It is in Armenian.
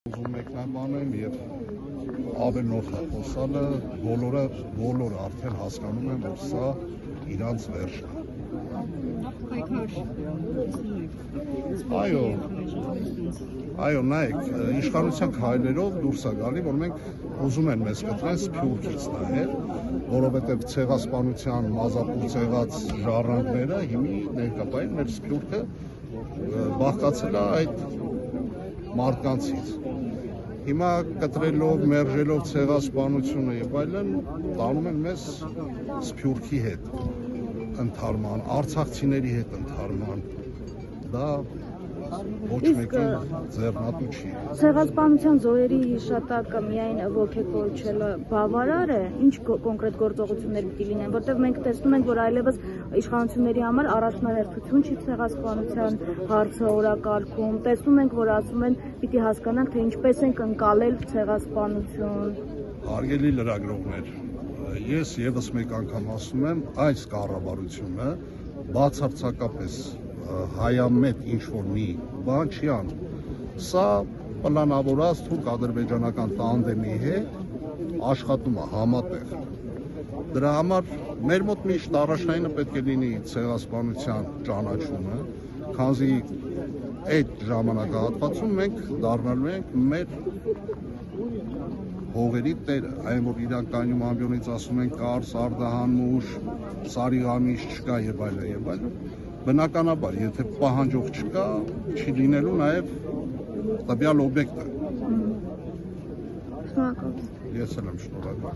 Ուզում մեկնաբանեմ եւ ավելորդ խոսալը բոլորը արդեն հասկանում են, որ սա իրանց վերջն է։ Այո, նայեք, իշխանության քայլերով դուրս է գալի, որ մենք ուզում են մեզ կտրեն Սփյուռքից նայել, որովհետև ցեղասպանության մազապուր ցեղած ժառանգները հիմի ներկայացին մեր Սփյուռքը բաղկացել է այդ մարդկանցից։ Հիմա կտրելով, մերժելով ցեղասպանությունը եւ այլն, տանում են մեզ Սփյուռքի հետ ընթարման, արցախցիների հետ ընթարման։ Դա ոչ մեկին ձեռնատու չի։ Ցեղասպանության զոհերի հիշատակը միայն ոգեկոչելը բավարար է, ինչ կոնկրետ գործողություններ պիտի լինեն, որտեղ մենք տեսնում ենք, որ այլևս իշխանությունների համար առաջնահերթություն չի ցեղասպանության հարցը օրակարգում, տեսնում ենք, որ ասում են պիտի հասկանանք, թե ինչպես ենք ընկալել ցեղասպանություն։ Հարգելի լրագրողներ, ես եւս մեկ անգամ ասում եմ, այս կառավարությունը բացարձակապես հայամետ ինչ-որ մի բան չի անում։ Սա պլանավորած թուրք-ադրբեջանական տանդեմի հետ աշխատում է համատեղ։ Դրա համար մեր մոտ միշտ առաջնայինը պետք է լինի ցեղասպանության ճանաչումը, քանզի այդ ժամանակահատվածում մենք դառնալու ենք մեր հողերի տերը, այն որ իրանք կանյում ամբյոնից ասում են կար, սարդահան, մուշ, սարիղամիշ չկա եւ այլն, բնականաբար, եթե պահանջող չկա, չի լինելու նաև տվյալ օբյեկտը։ Շնորհակալ եմ։ Ես էլ եմ շնորհակալ։